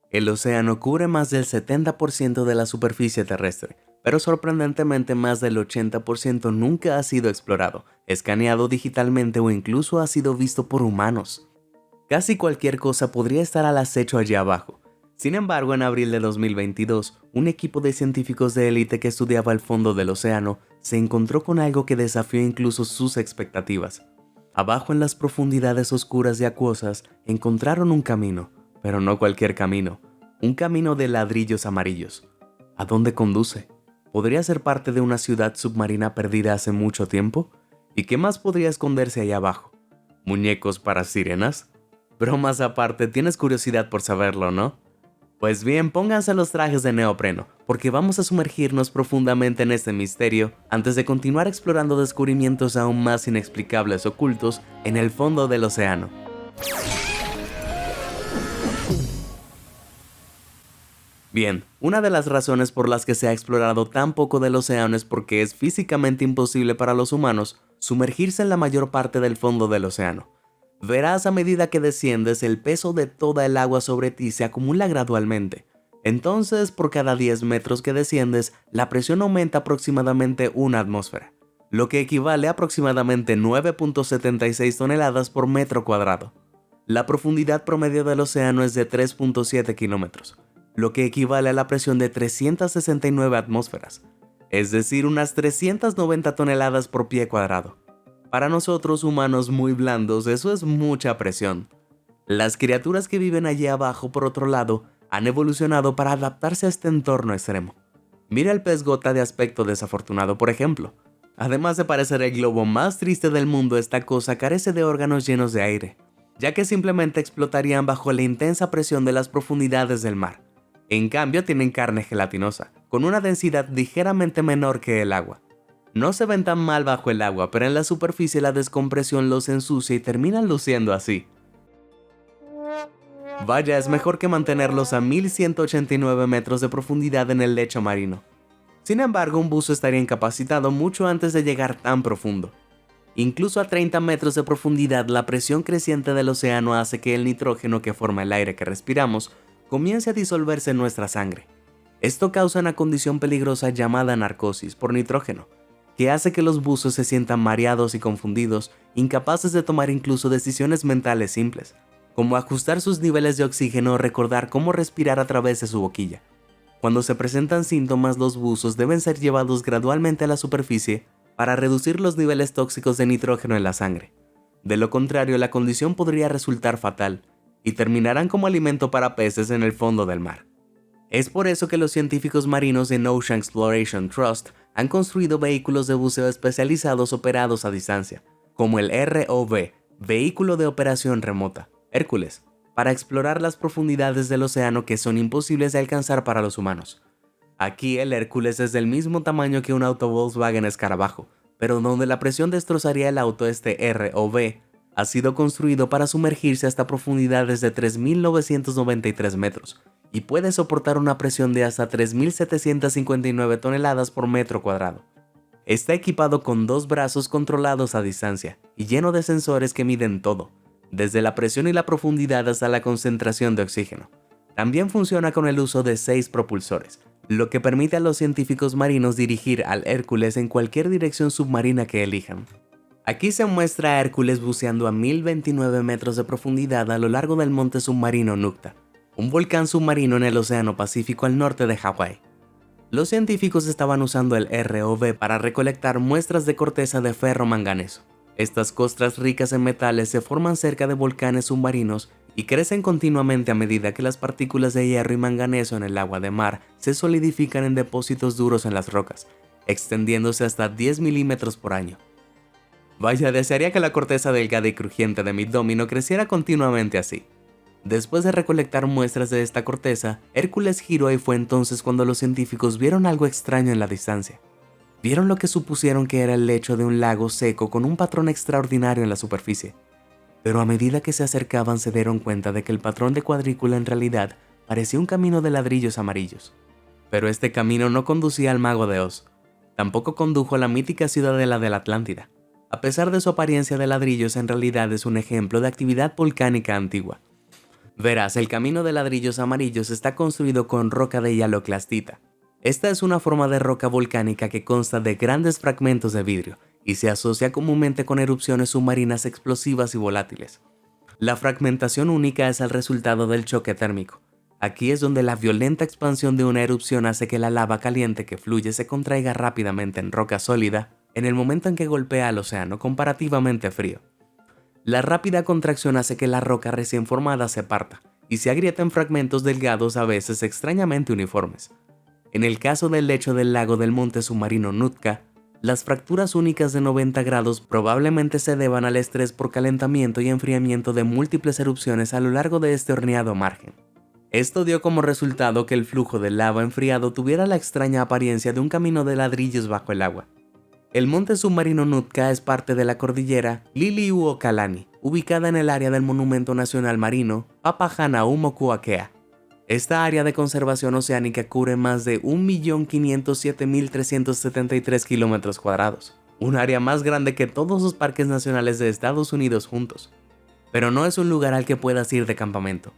El océano cubre más del 70% de la superficie terrestre, pero sorprendentemente más del 80% nunca ha sido explorado, escaneado digitalmente o incluso ha sido visto por humanos. Casi cualquier cosa podría estar al acecho allí abajo. Sin embargo, en abril de 2022, un equipo de científicos de élite que estudiaba el fondo del océano se encontró con algo que desafió incluso sus expectativas. Abajo en las profundidades oscuras y acuosas encontraron un camino, pero no cualquier camino, un camino de ladrillos amarillos. ¿A dónde conduce? ¿Podría ser parte de una ciudad submarina perdida hace mucho tiempo? ¿Y qué más podría esconderse ahí abajo? ¿Muñecos para sirenas? Bromas aparte, tienes curiosidad por saberlo, ¿no? Pues bien, pónganse los trajes de neopreno, porque vamos a sumergirnos profundamente en este misterio antes de continuar explorando descubrimientos aún más inexplicables ocultos en el fondo del océano. Bien, una de las razones por las que se ha explorado tan poco del océano es porque es físicamente imposible para los humanos sumergirse en la mayor parte del fondo del océano. Verás a medida que desciendes, el peso de toda el agua sobre ti se acumula gradualmente. Entonces, por cada 10 metros que desciendes, la presión aumenta aproximadamente una atmósfera, lo que equivale a aproximadamente 9.76 toneladas por metro cuadrado. La profundidad promedio del océano es de 3.7 kilómetros, lo que equivale a la presión de 369 atmósferas, es decir, unas 390 toneladas por pie cuadrado. Para nosotros humanos muy blandos, eso es mucha presión. Las criaturas que viven allí abajo, por otro lado, han evolucionado para adaptarse a este entorno extremo. Mira el pez gota de aspecto desafortunado, por ejemplo. Además de parecer el globo más triste del mundo, esta cosa carece de órganos llenos de aire, ya que simplemente explotarían bajo la intensa presión de las profundidades del mar. En cambio, tienen carne gelatinosa, con una densidad ligeramente menor que el agua. No se ven tan mal bajo el agua, pero en la superficie la descompresión los ensucia y terminan luciendo así. Vaya, es mejor que mantenerlos a 1189 metros de profundidad en el lecho marino. Sin embargo, un buzo estaría incapacitado mucho antes de llegar tan profundo. Incluso a 30 metros de profundidad, la presión creciente del océano hace que el nitrógeno que forma el aire que respiramos comience a disolverse en nuestra sangre. Esto causa una condición peligrosa llamada narcosis por nitrógeno, que hace que los buzos se sientan mareados y confundidos, incapaces de tomar incluso decisiones mentales simples, como ajustar sus niveles de oxígeno o recordar cómo respirar a través de su boquilla. Cuando se presentan síntomas, los buzos deben ser llevados gradualmente a la superficie para reducir los niveles tóxicos de nitrógeno en la sangre. De lo contrario, la condición podría resultar fatal y terminarán como alimento para peces en el fondo del mar. Es por eso que los científicos marinos en Ocean Exploration Trust han construido vehículos de buceo especializados operados a distancia, como el ROV, Vehículo de Operación Remota, Hércules, para explorar las profundidades del océano que son imposibles de alcanzar para los humanos. Aquí el Hércules es del mismo tamaño que un auto Volkswagen Escarabajo, pero donde la presión destrozaría el auto, este ROV ha sido construido para sumergirse hasta profundidades de 3.993 metros y puede soportar una presión de hasta 3.759 toneladas por metro cuadrado. Está equipado con 2 brazos controlados a distancia y lleno de sensores que miden todo, desde la presión y la profundidad hasta la concentración de oxígeno. También funciona con el uso de 6 propulsores, lo que permite a los científicos marinos dirigir al Hércules en cualquier dirección submarina que elijan. Aquí se muestra a Hércules buceando a 1029 metros de profundidad a lo largo del monte submarino Nukta, un volcán submarino en el Océano Pacífico al norte de Hawái. Los científicos estaban usando el ROV para recolectar muestras de corteza de ferro manganeso. Estas costras ricas en metales se forman cerca de volcanes submarinos y crecen continuamente a medida que las partículas de hierro y manganeso en el agua de mar se solidifican en depósitos duros en las rocas, extendiéndose hasta 10 milímetros por año. Vaya, desearía que la corteza delgada y crujiente de mi domino creciera continuamente así. Después de recolectar muestras de esta corteza, Hércules giró y fue entonces cuando los científicos vieron algo extraño en la distancia. Vieron lo que supusieron que era el lecho de un lago seco con un patrón extraordinario en la superficie. Pero a medida que se acercaban se dieron cuenta de que el patrón de cuadrícula en realidad parecía un camino de ladrillos amarillos. Pero este camino no conducía al Mago de Oz. Tampoco condujo a la mítica ciudadela de la Atlántida. A pesar de su apariencia de ladrillos, en realidad es un ejemplo de actividad volcánica antigua. Verás, el camino de ladrillos amarillos está construido con roca de hialoclastita. Esta es una forma de roca volcánica que consta de grandes fragmentos de vidrio y se asocia comúnmente con erupciones submarinas explosivas y volátiles. La fragmentación única es el resultado del choque térmico. Aquí es donde la violenta expansión de una erupción hace que la lava caliente que fluye se contraiga rápidamente en roca sólida en el momento en que golpea al océano comparativamente frío. La rápida contracción hace que la roca recién formada se parta y se agrieta en fragmentos delgados a veces extrañamente uniformes. En el caso del lecho del lago del monte submarino Nootka, las fracturas únicas de 90 grados probablemente se deban al estrés por calentamiento y enfriamiento de múltiples erupciones a lo largo de este horneado margen. Esto dio como resultado que el flujo de lava enfriado tuviera la extraña apariencia de un camino de ladrillos bajo el agua. El monte submarino Nootka es parte de la cordillera Liliuokalani, ubicada en el área del Monumento Nacional Marino Papahanaumokuakea. Esta área de conservación oceánica cubre más de 1.507.373 kilómetros cuadrados, un área más grande que todos los parques nacionales de Estados Unidos juntos. Pero no es un lugar al que puedas ir de campamento,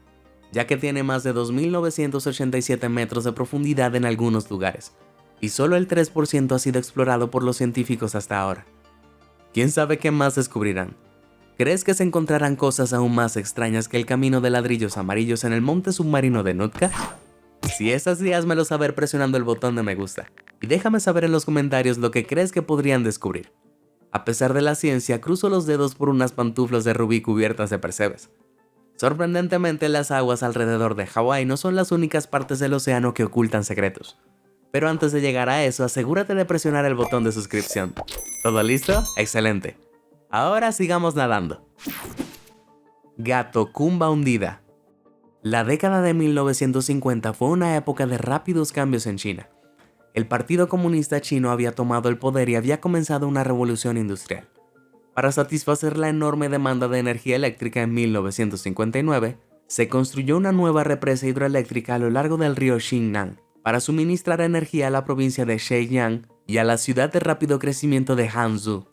ya que tiene más de 2.987 metros de profundidad en algunos lugares, y solo el 3% ha sido explorado por los científicos hasta ahora. ¿Quién sabe qué más descubrirán? ¿Crees que se encontrarán cosas aún más extrañas que el camino de ladrillos amarillos en el monte submarino de Nootka? Si es así, házmelo saber presionando el botón de me gusta, y déjame saber en los comentarios lo que crees que podrían descubrir. A pesar de la ciencia, cruzo los dedos por unas pantuflas de rubí cubiertas de percebes. Sorprendentemente, las aguas alrededor de Hawái no son las únicas partes del océano que ocultan secretos. Pero antes de llegar a eso, asegúrate de presionar el botón de suscripción. ¿Todo listo? ¡Excelente! Ahora sigamos nadando. Gatocumba hundida. La década de 1950 fue una época de rápidos cambios en China. El Partido Comunista Chino había tomado el poder y había comenzado una revolución industrial. Para satisfacer la enorme demanda de energía eléctrica en 1959, se construyó una nueva represa hidroeléctrica a lo largo del río Xinjiang para suministrar energía a la provincia de Zhejiang y a la ciudad de rápido crecimiento de Hangzhou.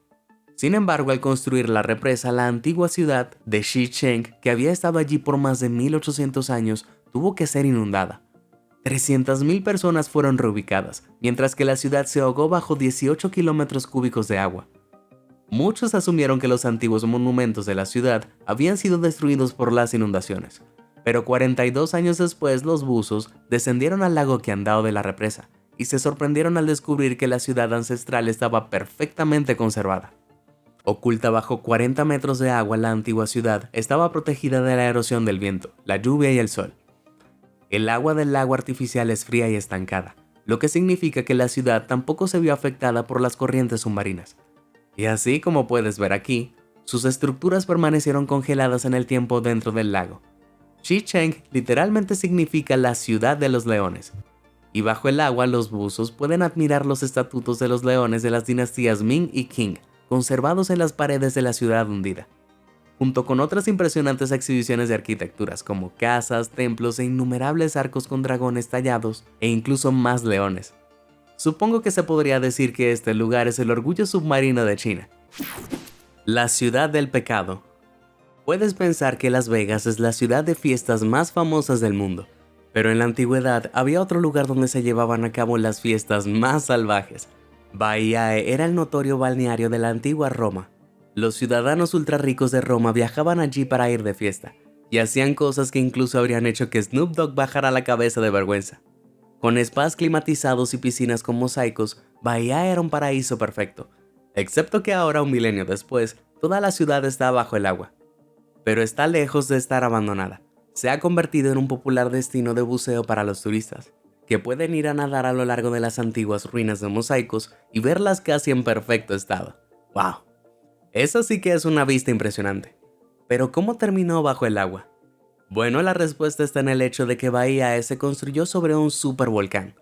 Sin embargo, al construir la represa, la antigua ciudad de Xicheng, que había estado allí por más de 1800 años, tuvo que ser inundada. 300.000 personas fueron reubicadas, mientras que la ciudad se ahogó bajo 18 kilómetros cúbicos de agua. Muchos asumieron que los antiguos monumentos de la ciudad habían sido destruidos por las inundaciones, pero 42 años después los buzos descendieron al lago Qiandao de la represa y se sorprendieron al descubrir que la ciudad ancestral estaba perfectamente conservada. Oculta bajo 40 metros de agua, la antigua ciudad estaba protegida de la erosión del viento, la lluvia y el sol. El agua del lago artificial es fría y estancada, lo que significa que la ciudad tampoco se vio afectada por las corrientes submarinas. Y así como puedes ver aquí, sus estructuras permanecieron congeladas en el tiempo dentro del lago. Xicheng literalmente significa la ciudad de los leones, y bajo el agua los buzos pueden admirar los estatutos de los leones de las dinastías Ming y Qing, conservados en las paredes de la ciudad hundida, junto con otras impresionantes exhibiciones de arquitecturas como casas, templos e innumerables arcos con dragones tallados e incluso más leones. Supongo que se podría decir que este lugar es el orgullo submarino de China. La ciudad del pecado. Puedes pensar que Las Vegas es la ciudad de fiestas más famosas del mundo, pero en la antigüedad había otro lugar donde se llevaban a cabo las fiestas más salvajes. Baiae era el notorio balneario de la antigua Roma. Los ciudadanos ultra ricos de Roma viajaban allí para ir de fiesta, y hacían cosas que incluso habrían hecho que Snoop Dogg bajara la cabeza de vergüenza. Con spas climatizados y piscinas con mosaicos, Baiae era un paraíso perfecto, excepto que ahora, un milenio después, toda la ciudad está bajo el agua. Pero está lejos de estar abandonada. Se ha convertido en un popular destino de buceo para los turistas, que pueden ir a nadar a lo largo de las antiguas ruinas de mosaicos y verlas casi en perfecto estado. ¡Wow! Eso sí que es una vista impresionante. Pero ¿cómo terminó bajo el agua? Bueno, la respuesta está en el hecho de que Baiae se construyó sobre un supervolcán.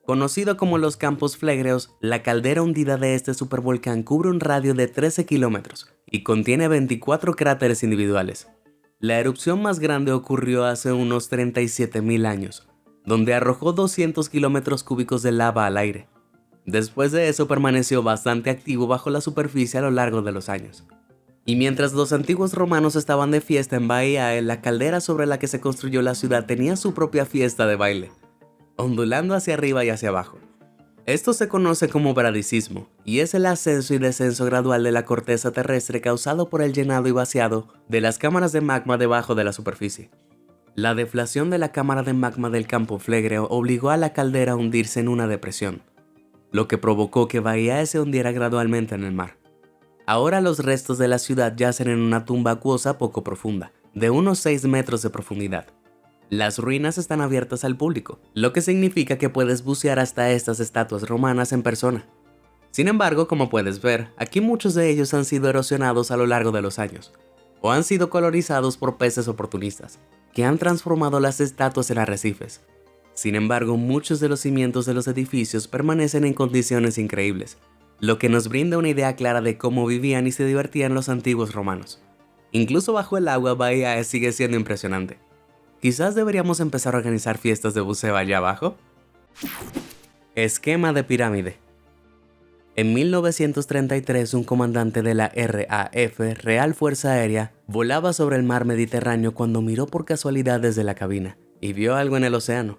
Conocido como los Campos Flegreos, la caldera hundida de este supervolcán cubre un radio de 13 kilómetros y contiene 24 cráteres individuales. La erupción más grande ocurrió hace unos 37.000 años, donde arrojó 200 kilómetros cúbicos de lava al aire. Después de eso permaneció bastante activo bajo la superficie a lo largo de los años. Y mientras los antiguos romanos estaban de fiesta en Baiae, la caldera sobre la que se construyó la ciudad tenía su propia fiesta de baile, ondulando hacia arriba y hacia abajo. Esto se conoce como bradicismo, y es el ascenso y descenso gradual de la corteza terrestre causado por el llenado y vaciado de las cámaras de magma debajo de la superficie. La deflación de la cámara de magma del campo Flegreo obligó a la caldera a hundirse en una depresión, lo que provocó que Baiae se hundiera gradualmente en el mar. Ahora los restos de la ciudad yacen en una tumba acuosa poco profunda, de unos 6 metros de profundidad. Las ruinas están abiertas al público, lo que significa que puedes bucear hasta estas estatuas romanas en persona. Sin embargo, como puedes ver, aquí muchos de ellos han sido erosionados a lo largo de los años, o han sido colonizados por peces oportunistas, que han transformado las estatuas en arrecifes. Sin embargo, muchos de los cimientos de los edificios permanecen en condiciones increíbles, lo que nos brinda una idea clara de cómo vivían y se divertían los antiguos romanos. Incluso bajo el agua, Baiae sigue siendo impresionante. Quizás deberíamos empezar a organizar fiestas de buceo allá abajo. Esquema de pirámide. En 1933, un comandante de la RAF, Real Fuerza Aérea, volaba sobre el mar Mediterráneo cuando miró por casualidad desde la cabina y vio algo en el océano.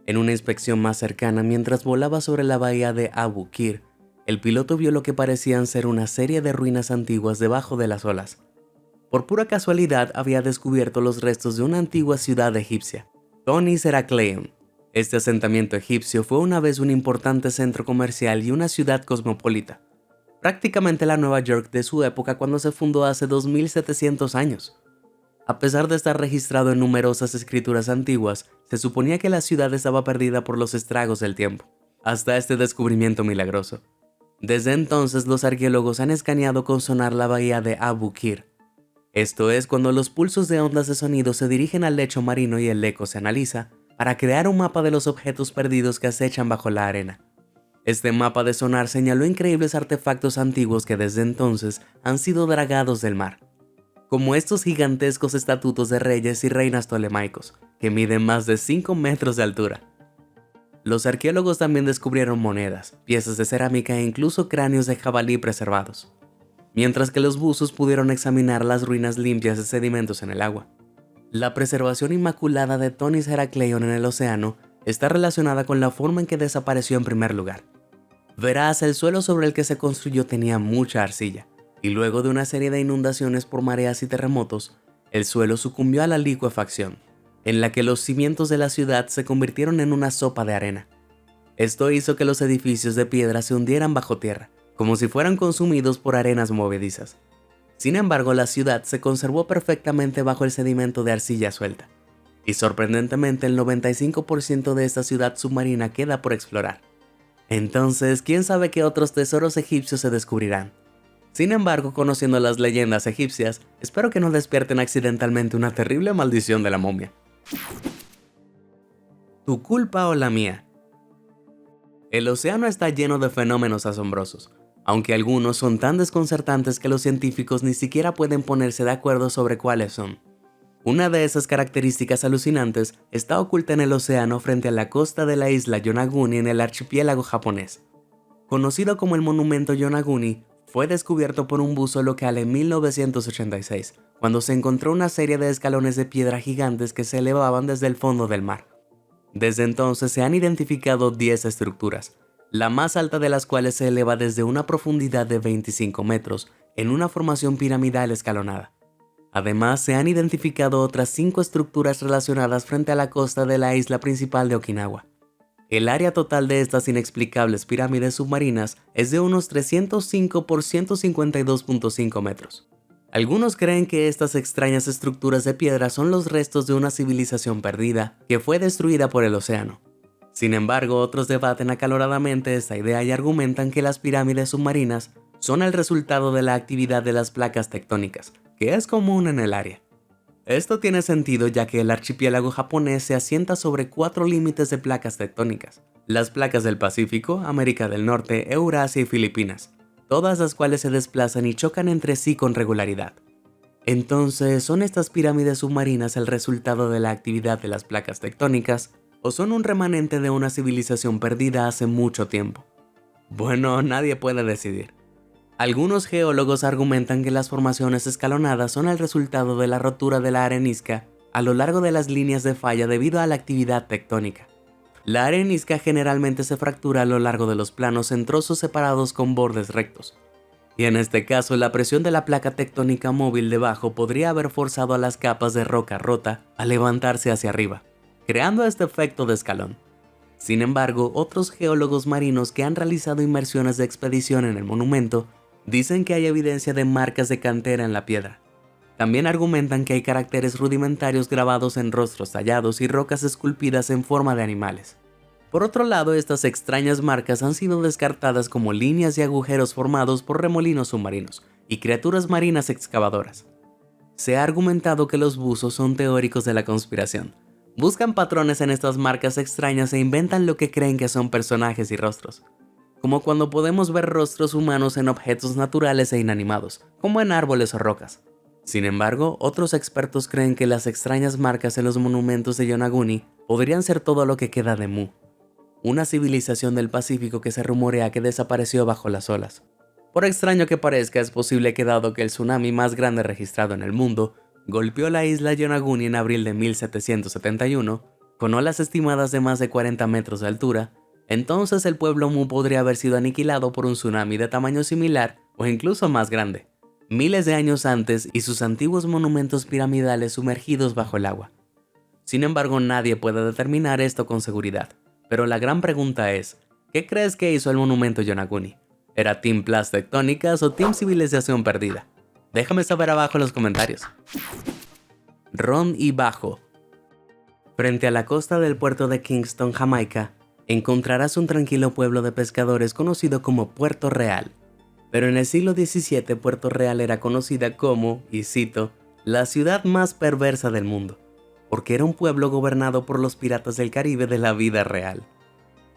En una inspección más cercana, mientras volaba sobre la bahía de Abu Qir, el piloto vio lo que parecían ser una serie de ruinas antiguas debajo de las olas. Por pura casualidad había descubierto los restos de una antigua ciudad egipcia, Tonis Herakleion. Este asentamiento egipcio fue una vez un importante centro comercial y una ciudad cosmopolita, prácticamente la Nueva York de su época cuando se fundó hace 2700 años. A pesar de estar registrado en numerosas escrituras antiguas, se suponía que la ciudad estaba perdida por los estragos del tiempo, hasta este descubrimiento milagroso. Desde entonces los arqueólogos han escaneado con sonar la bahía de Abu Qir. Esto es cuando los pulsos de ondas de sonido se dirigen al lecho marino y el eco se analiza para crear un mapa de los objetos perdidos que acechan bajo la arena. Este mapa de sonar señaló increíbles artefactos antiguos que desde entonces han sido dragados del mar, como estos gigantescos estatutos de reyes y reinas tolemaicos, que miden más de 5 metros de altura. Los arqueólogos también descubrieron monedas, piezas de cerámica e incluso cráneos de jabalí preservados, mientras que los buzos pudieron examinar las ruinas limpias de sedimentos en el agua. La preservación inmaculada de Tonis Herakleion en el océano está relacionada con la forma en que desapareció en primer lugar. Verás, el suelo sobre el que se construyó tenía mucha arcilla, y luego de una serie de inundaciones por mareas y terremotos, el suelo sucumbió a la licuefacción, en la que los cimientos de la ciudad se convirtieron en una sopa de arena. Esto hizo que los edificios de piedra se hundieran bajo tierra, como si fueran consumidos por arenas movedizas. Sin embargo, la ciudad se conservó perfectamente bajo el sedimento de arcilla suelta, y sorprendentemente el 95% de esta ciudad submarina queda por explorar. Entonces, ¿quién sabe qué otros tesoros egipcios se descubrirán? Sin embargo, conociendo las leyendas egipcias, espero que no despierten accidentalmente una terrible maldición de la momia. ¿Tu culpa o la mía? El océano está lleno de fenómenos asombrosos, aunque algunos son tan desconcertantes que los científicos ni siquiera pueden ponerse de acuerdo sobre cuáles son. Una de esas características alucinantes está oculta en el océano frente a la costa de la isla Yonaguni en el archipiélago japonés. Conocido como el monumento Yonaguni, fue descubierto por un buzo local en 1986, cuando se encontró una serie de escalones de piedra gigantes que se elevaban desde el fondo del mar. Desde entonces se han identificado 10 estructuras, la más alta de las cuales se eleva desde una profundidad de 25 metros en una formación piramidal escalonada. Además, se han identificado otras 5 estructuras relacionadas frente a la costa de la isla principal de Okinawa. El área total de estas inexplicables pirámides submarinas es de unos 305 por 152.5 metros. Algunos creen que estas extrañas estructuras de piedra son los restos de una civilización perdida que fue destruida por el océano. Sin embargo, otros debaten acaloradamente esta idea y argumentan que las pirámides submarinas son el resultado de la actividad de las placas tectónicas, que es común en el área. Esto tiene sentido ya que el archipiélago japonés se asienta sobre 4 límites de placas tectónicas: las placas del Pacífico, América del Norte, Eurasia y Filipinas, todas las cuales se desplazan y chocan entre sí con regularidad. Entonces, ¿son estas pirámides submarinas el resultado de la actividad de las placas tectónicas o son un remanente de una civilización perdida hace mucho tiempo? Bueno, nadie puede decidir. Algunos geólogos argumentan que las formaciones escalonadas son el resultado de la rotura de la arenisca a lo largo de las líneas de falla debido a la actividad tectónica. La arenisca generalmente se fractura a lo largo de los planos en trozos separados con bordes rectos, y en este caso la presión de la placa tectónica móvil debajo podría haber forzado a las capas de roca rota a levantarse hacia arriba, creando este efecto de escalón. Sin embargo, otros geólogos marinos que han realizado inmersiones de expedición en el monumento dicen que hay evidencia de marcas de cantera en la piedra. También argumentan que hay caracteres rudimentarios grabados en rostros tallados y rocas esculpidas en forma de animales. Por otro lado, estas extrañas marcas han sido descartadas como líneas y agujeros formados por remolinos submarinos y criaturas marinas excavadoras. Se ha argumentado que los buzos son teóricos de la conspiración. Buscan patrones en estas marcas extrañas e inventan lo que creen que son personajes y rostros, como cuando podemos ver rostros humanos en objetos naturales e inanimados, como en árboles o rocas. Sin embargo, otros expertos creen que las extrañas marcas en los monumentos de Yonaguni podrían ser todo lo que queda de Mu, una civilización del Pacífico que se rumorea que desapareció bajo las olas. Por extraño que parezca, es posible que dado que el tsunami más grande registrado en el mundo golpeó la isla Yonaguni en abril de 1771, con olas estimadas de más de 40 metros de altura, entonces el pueblo Mu podría haber sido aniquilado por un tsunami de tamaño similar o incluso más grande, miles de años antes, y sus antiguos monumentos piramidales sumergidos bajo el agua. Sin embargo, nadie puede determinar esto con seguridad, pero la gran pregunta es, ¿qué crees que hizo el monumento Yonaguni? ¿Era Team Plas Tectónicas o Team Civilización Perdida? Déjame saber abajo en los comentarios. Ron y Bajo. Frente a la costa del puerto de Kingston, Jamaica, encontrarás un tranquilo pueblo de pescadores conocido como Puerto Real. Pero en el siglo XVII, Puerto Real era conocida como, y cito, la ciudad más perversa del mundo, porque era un pueblo gobernado por los piratas del Caribe de la vida real.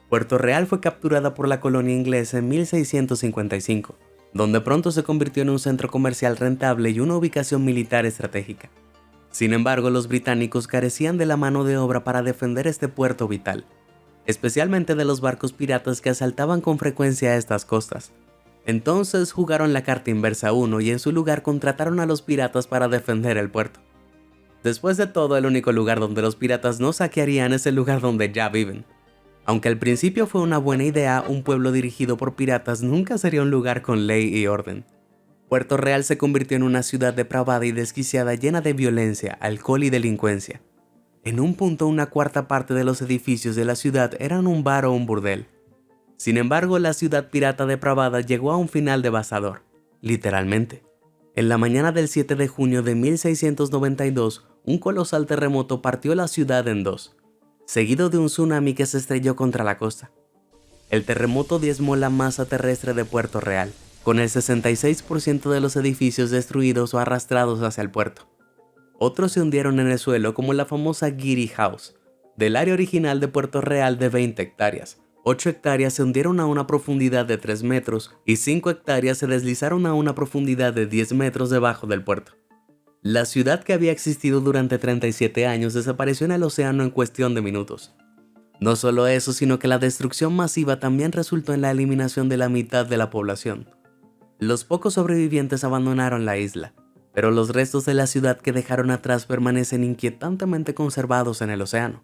Puerto Real fue capturada por la colonia inglesa en 1655, donde pronto se convirtió en un centro comercial rentable y una ubicación militar estratégica. Sin embargo, los británicos carecían de la mano de obra para defender este puerto vital, especialmente de los barcos piratas que asaltaban con frecuencia estas costas. Entonces jugaron la carta inversa 1 y en su lugar contrataron a los piratas para defender el puerto. Después de todo, el único lugar donde los piratas no saquearían es el lugar donde ya viven. Aunque al principio fue una buena idea, un pueblo dirigido por piratas nunca sería un lugar con ley y orden. Puerto Real se convirtió en una ciudad depravada y desquiciada llena de violencia, alcohol y delincuencia. En un punto, una cuarta parte de los edificios de la ciudad eran un bar o un burdel. Sin embargo, la ciudad pirata depravada llegó a un final devastador, literalmente. En la mañana del 7 de junio de 1692, un colosal terremoto partió la ciudad en dos, seguido de un tsunami que se estrelló contra la costa. El terremoto diezmó la masa terrestre de Puerto Real, con el 66% de los edificios destruidos o arrastrados hacia el puerto. Otros se hundieron en el suelo, como la famosa Giri House, del área original de Puerto Real de 20 hectáreas. 8 hectáreas se hundieron a una profundidad de 3 metros y 5 hectáreas se deslizaron a una profundidad de 10 metros debajo del puerto. La ciudad, que había existido durante 37 años, desapareció en el océano en cuestión de minutos. No solo eso, sino que la destrucción masiva también resultó en la eliminación de la mitad de la población. Los pocos sobrevivientes abandonaron la isla, pero los restos de la ciudad que dejaron atrás permanecen inquietantemente conservados en el océano.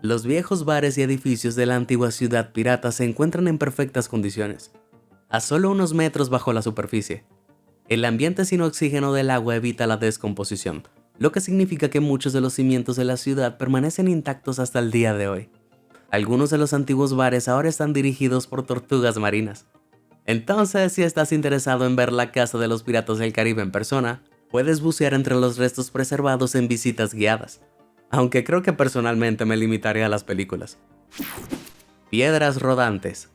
Los viejos bares y edificios de la antigua ciudad pirata se encuentran en perfectas condiciones, a solo unos metros bajo la superficie. El ambiente sin oxígeno del agua evita la descomposición, lo que significa que muchos de los cimientos de la ciudad permanecen intactos hasta el día de hoy. Algunos de los antiguos bares ahora están dirigidos por tortugas marinas. Entonces, si estás interesado en ver la casa de los piratas del Caribe en persona, puedes bucear entre los restos preservados en visitas guiadas, aunque creo que personalmente me limitaré a las películas. Piedras rodantes.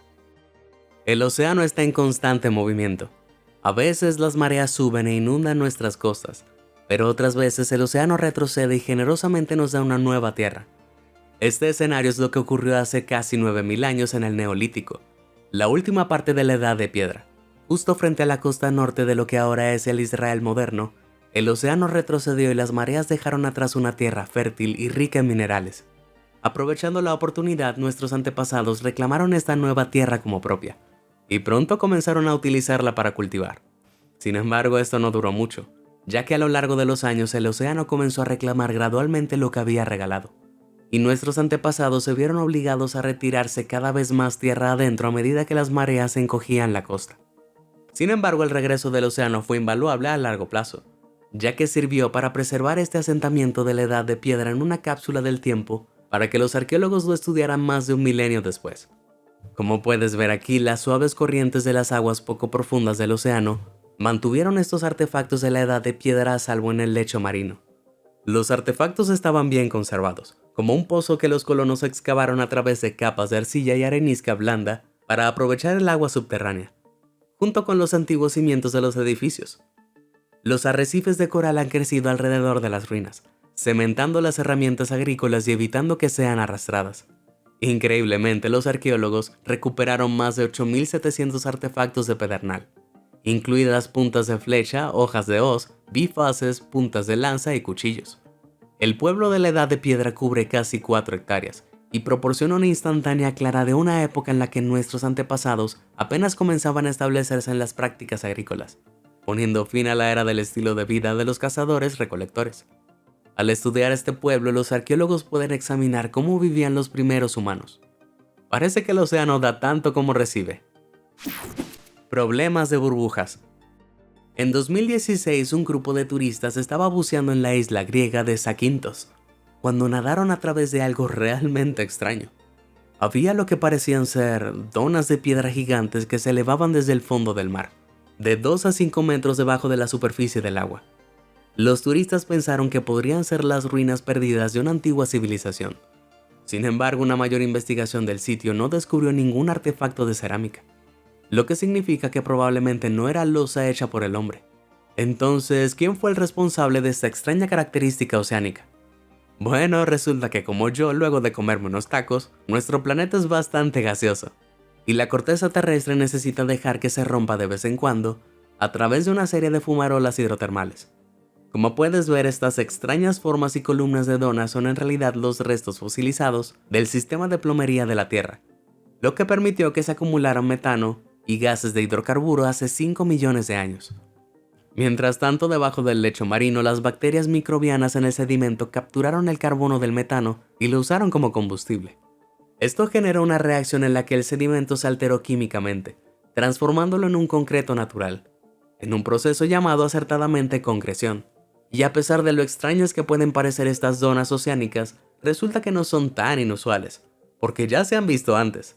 El océano está en constante movimiento. A veces las mareas suben e inundan nuestras costas, pero otras veces el océano retrocede y generosamente nos da una nueva tierra. Este escenario es lo que ocurrió hace casi 9000 años en el Neolítico, la última parte de la Edad de Piedra. Justo frente a la costa norte de lo que ahora es el Israel moderno, el océano retrocedió y las mareas dejaron atrás una tierra fértil y rica en minerales. Aprovechando la oportunidad, nuestros antepasados reclamaron esta nueva tierra como propia, y pronto comenzaron a utilizarla para cultivar. Sin embargo, esto no duró mucho, ya que a lo largo de los años el océano comenzó a reclamar gradualmente lo que había regalado, y nuestros antepasados se vieron obligados a retirarse cada vez más tierra adentro a medida que las mareas encogían la costa. Sin embargo, el regreso del océano fue invaluable a largo plazo, ya que sirvió para preservar este asentamiento de la Edad de Piedra en una cápsula del tiempo para que los arqueólogos lo estudiaran más de un milenio después. Como puedes ver aquí, las suaves corrientes de las aguas poco profundas del océano mantuvieron estos artefactos de la Edad de Piedra a salvo en el lecho marino. Los artefactos estaban bien conservados, como un pozo que los colonos excavaron a través de capas de arcilla y arenisca blanda para aprovechar el agua subterránea, junto con los antiguos cimientos de los edificios. Los arrecifes de coral han crecido alrededor de las ruinas, cementando las herramientas agrícolas y evitando que sean arrastradas. Increíblemente, los arqueólogos recuperaron más de 8.700 artefactos de pedernal, incluidas puntas de flecha, hojas de hoz, bifaces, puntas de lanza y cuchillos. El pueblo de la Edad de Piedra cubre casi 4 hectáreas y proporciona una instantánea clara de una época en la que nuestros antepasados apenas comenzaban a establecerse en las prácticas agrícolas, poniendo fin a la era del estilo de vida de los cazadores-recolectores. Al estudiar este pueblo, los arqueólogos pueden examinar cómo vivían los primeros humanos. Parece que el océano da tanto como recibe. Problemas de burbujas. En 2016, un grupo de turistas estaba buceando en la isla griega de Zakynthos, cuando nadaron a través de algo realmente extraño. Había lo que parecían ser donas de piedra gigantes que se elevaban desde el fondo del mar, de 2 a 5 metros debajo de la superficie del agua. Los turistas pensaron que podrían ser las ruinas perdidas de una antigua civilización. Sin embargo, una mayor investigación del sitio no descubrió ningún artefacto de cerámica, lo que significa que probablemente no era losa hecha por el hombre. Entonces, ¿quién fue el responsable de esta extraña característica oceánica? Bueno, resulta que como yo, luego de comerme unos tacos, nuestro planeta es bastante gaseoso, y la corteza terrestre necesita dejar que se rompa de vez en cuando a través de una serie de fumarolas hidrotermales. Como puedes ver, estas extrañas formas y columnas de donas son en realidad los restos fosilizados del sistema de plomería de la Tierra, lo que permitió que se acumularan metano y gases de hidrocarburo hace 5 millones de años. Mientras tanto, debajo del lecho marino, las bacterias microbianas en el sedimento capturaron el carbono del metano y lo usaron como combustible. Esto generó una reacción en la que el sedimento se alteró químicamente, transformándolo en un concreto natural, en un proceso llamado acertadamente concreción. Y a pesar de lo extrañas que pueden parecer estas zonas oceánicas, resulta que no son tan inusuales, porque ya se han visto antes.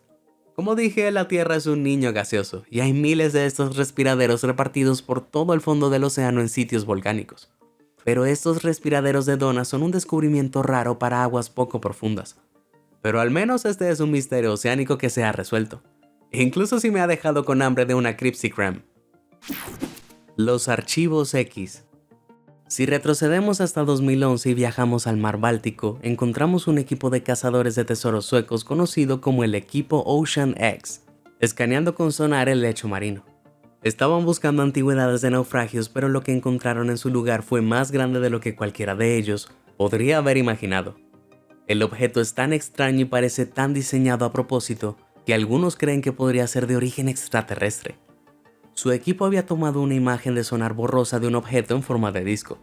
Como dije, la Tierra es un niño gaseoso, y hay miles de estos respiraderos repartidos por todo el fondo del océano en sitios volcánicos. Pero estos respiraderos de donas son un descubrimiento raro para aguas poco profundas. Pero al menos este es un misterio oceánico que se ha resuelto. Incluso si me ha dejado con hambre de una Cripsy Kreme. Los archivos X. Si retrocedemos hasta 2011 y viajamos al mar Báltico, encontramos un equipo de cazadores de tesoros suecos conocido como el equipo Ocean X, escaneando con sonar el lecho marino. Estaban buscando antigüedades de naufragios, pero lo que encontraron en su lugar fue más grande de lo que cualquiera de ellos podría haber imaginado. El objeto es tan extraño y parece tan diseñado a propósito que algunos creen que podría ser de origen extraterrestre. Su equipo había tomado una imagen de sonar borrosa de un objeto en forma de disco,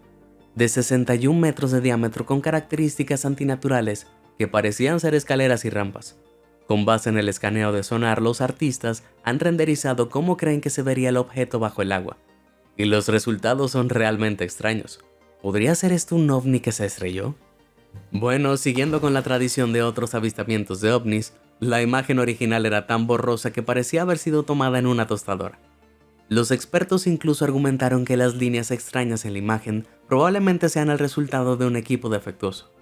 de 61 metros de diámetro con características antinaturales que parecían ser escaleras y rampas. Con base en el escaneo de sonar, los artistas han renderizado cómo creen que se vería el objeto bajo el agua, y los resultados son realmente extraños. ¿Podría ser esto un ovni que se estrelló? Bueno, siguiendo con la tradición de otros avistamientos de ovnis, la imagen original era tan borrosa que parecía haber sido tomada en una tostadora. Los expertos incluso argumentaron que las líneas extrañas en la imagen probablemente sean el resultado de un equipo defectuoso.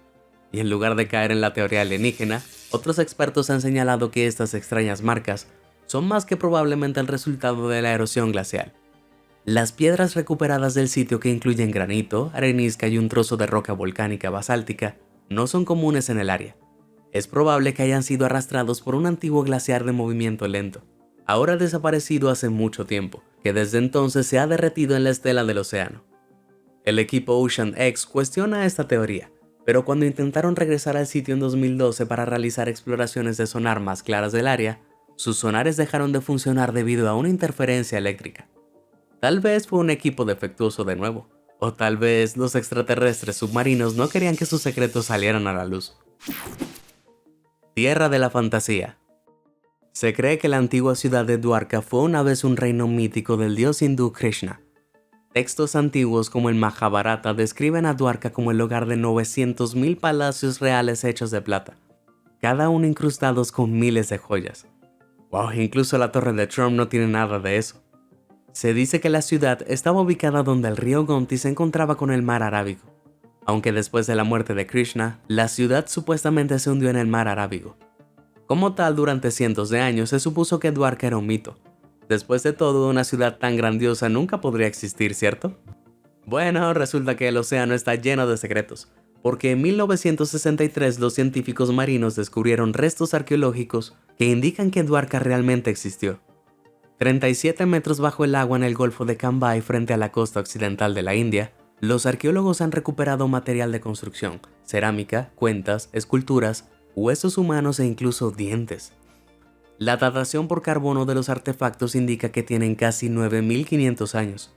Y en lugar de caer en la teoría alienígena, otros expertos han señalado que estas extrañas marcas son más que probablemente el resultado de la erosión glacial. Las piedras recuperadas del sitio, que incluyen granito, arenisca y un trozo de roca volcánica basáltica, no son comunes en el área. Es probable que hayan sido arrastrados por un antiguo glaciar de movimiento lento, ahora desaparecido hace mucho tiempo, que desde entonces se ha derretido en la estela del océano. El equipo Ocean X cuestiona esta teoría, pero cuando intentaron regresar al sitio en 2012 para realizar exploraciones de sonar más claras del área, sus sonares dejaron de funcionar debido a una interferencia eléctrica. Tal vez fue un equipo defectuoso de nuevo, o tal vez los extraterrestres submarinos no querían que sus secretos salieran a la luz. Tierra de la fantasía. Se cree que la antigua ciudad de Dwarka fue una vez un reino mítico del dios hindú Krishna. Textos antiguos como el Mahabharata describen a Dwarka como el hogar de 900,000 palacios reales hechos de plata, cada uno incrustados con miles de joyas. Wow, incluso la Torre de Trump no tiene nada de eso. Se dice que la ciudad estaba ubicada donde el río Gomti se encontraba con el mar Arábigo, aunque después de la muerte de Krishna, la ciudad supuestamente se hundió en el mar Arábigo. Como tal, durante cientos de años se supuso que Dwarka era un mito. Después de todo, una ciudad tan grandiosa nunca podría existir, ¿cierto? Bueno, resulta que el océano está lleno de secretos, porque en 1963 los científicos marinos descubrieron restos arqueológicos que indican que Dwarka realmente existió. 37 metros bajo el agua en el Golfo de Cambay frente a la costa occidental de la India, los arqueólogos han recuperado material de construcción, cerámica, cuentas, esculturas, huesos humanos e incluso dientes. La datación por carbono de los artefactos indica que tienen casi 9.500 años.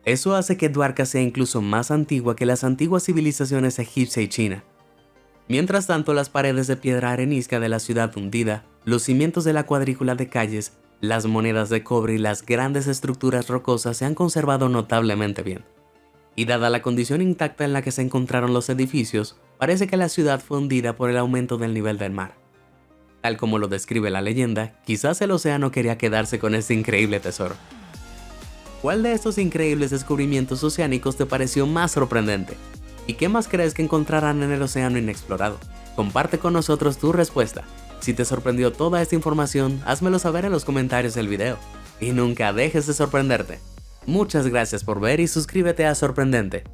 Eso hace que Dwarka sea incluso más antigua que las antiguas civilizaciones egipcia y china. Mientras tanto, las paredes de piedra arenisca de la ciudad hundida, los cimientos de la cuadrícula de calles, las monedas de cobre y las grandes estructuras rocosas se han conservado notablemente bien. Y dada la condición intacta en la que se encontraron los edificios, parece que la ciudad fue hundida por el aumento del nivel del mar. Tal como lo describe la leyenda, quizás el océano quería quedarse con este increíble tesoro. ¿Cuál de estos increíbles descubrimientos oceánicos te pareció más sorprendente? ¿Y qué más crees que encontrarán en el océano inexplorado? Comparte con nosotros tu respuesta. Si te sorprendió toda esta información, házmelo saber en los comentarios del video. Y nunca dejes de sorprenderte. Muchas gracias por ver y suscríbete a Sorprendente.